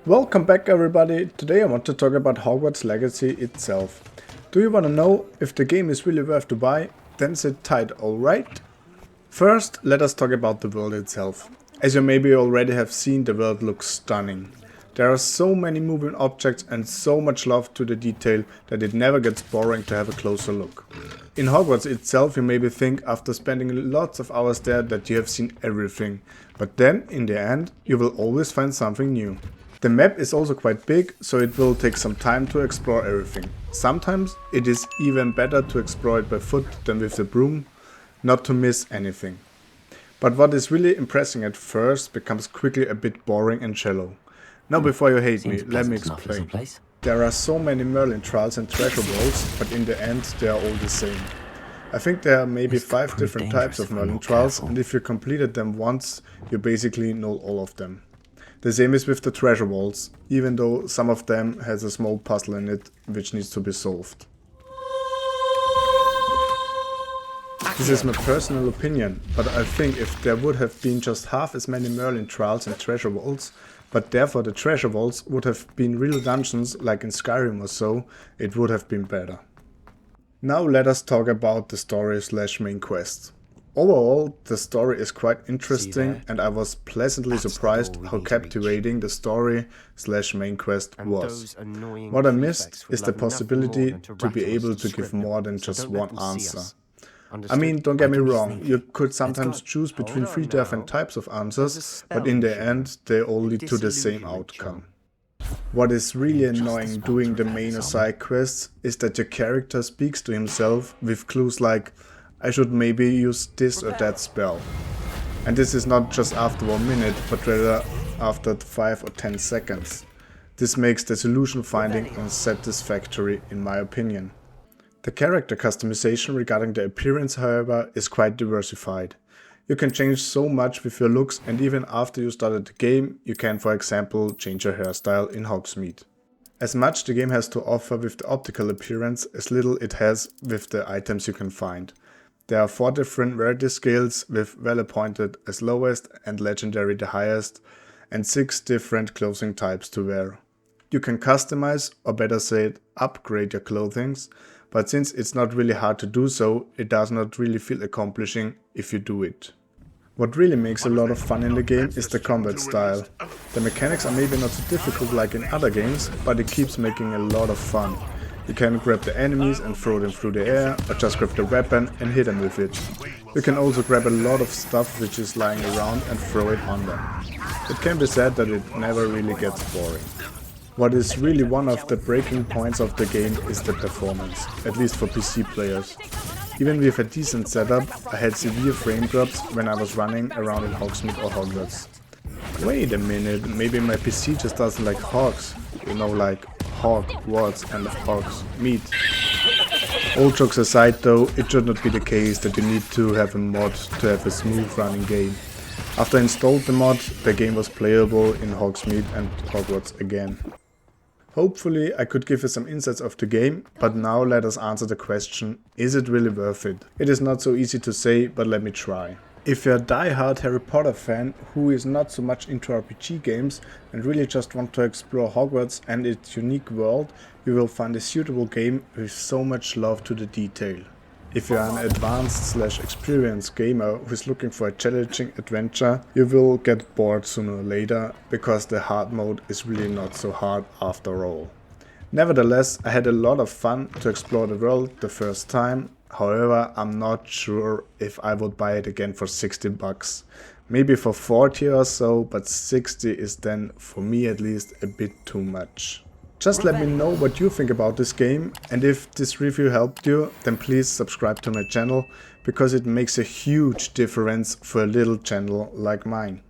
Welcome back everybody. Today I want to talk about Hogwarts Legacy itself. Do you want to know if the game is really worth to buy? Then sit tight, alright? First, let us talk about the world itself. As you maybe already have seen, the world looks stunning. There are so many moving objects and so much love to the detail that it never gets boring to have a closer look. In Hogwarts itself, you maybe think after spending lots of hours there that you have seen everything, but then in the end you will always find something new. The map is also quite big, so it will take some time to explore everything. Sometimes it is even better to explore it by foot than with the broom, not to miss anything. But what is really impressive at first becomes quickly a bit boring and shallow. Now before you hate me, let me explain. There are so many Merlin trials and treasure vaults, but in the end they are all the same. I think there are maybe 5 different types of Merlin trials, and if you completed them once, you basically know all of them. The same is with the treasure vaults, even though some of them has a small puzzle in it which needs to be solved. This is my personal opinion, but I think if there would have been just half as many Merlin trials and treasure vaults, but therefore the treasure vaults would have been real dungeons like in Skyrim or so, it would have been better. Now let us talk about the story/main quest. Overall, the story is quite interesting and I was pleasantly surprised how captivating the story/main quest was. What I missed is the possibility to be able to give more than just one answer. I mean, don't get me wrong, you could sometimes choose between 3 different types of answers, but in the end they all lead to the same outcome. What is really annoying doing the main or side quests is that your character speaks to himself with clues like, I should maybe use this or that spell. And this is not just after 1 minute, but rather after 5 or 10 seconds. This makes the solution finding unsatisfactory in my opinion. The character customization regarding the appearance, however, is quite diversified. You can change so much with your looks, and even after you started the game, you can, for example, change your hairstyle in Hogsmeade. As much the game has to offer with the optical appearance, as little it has with the items you can find. There are 4 different rarity scales with well appointed as lowest and legendary the highest, and 6 different clothing types to wear. You can customize, or better said, upgrade your clothings, but since it's not really hard to do so, it does not really feel accomplishing if you do it. What really makes a lot of fun in the game is the combat style. The mechanics are maybe not so difficult like in other games, but it keeps making a lot of fun. You can grab the enemies and throw them through the air, or just grab the weapon and hit them with it. You can also grab a lot of stuff which is lying around and throw it on them. It can be said that it never really gets boring. What is really one of the breaking points of the game is the performance, at least for PC players. Even with a decent setup, I had severe frame drops when I was running around in Hogsmeade or Hogwarts. Wait a minute, maybe my PC just doesn't like hogs, you know, like Hogwarts and hogs meat. All jokes aside though, it should not be the case that you need to have a mod to have a smooth running game. After I installed the mod, the game was playable in Hogsmeade and Hogwarts again. Hopefully I could give you some insights of the game, but now let us answer the question, is it really worth it? It is not so easy to say, but let me try. If you're a die-hard Harry Potter fan who is not so much into RPG games and really just want to explore Hogwarts and its unique world, you will find a suitable game with so much love to the detail. If you are an advanced/experienced gamer who is looking for a challenging adventure, you will get bored sooner or later, because the hard mode is really not so hard after all. Nevertheless, I had a lot of fun to explore the world the first time, however I'm not sure if I would buy it again for 60 bucks. Maybe for 40 or so, but 60 is then, for me at least, a bit too much. Just let me know what you think about this game, and if this review helped you, then please subscribe to my channel, because it makes a huge difference for a little channel like mine.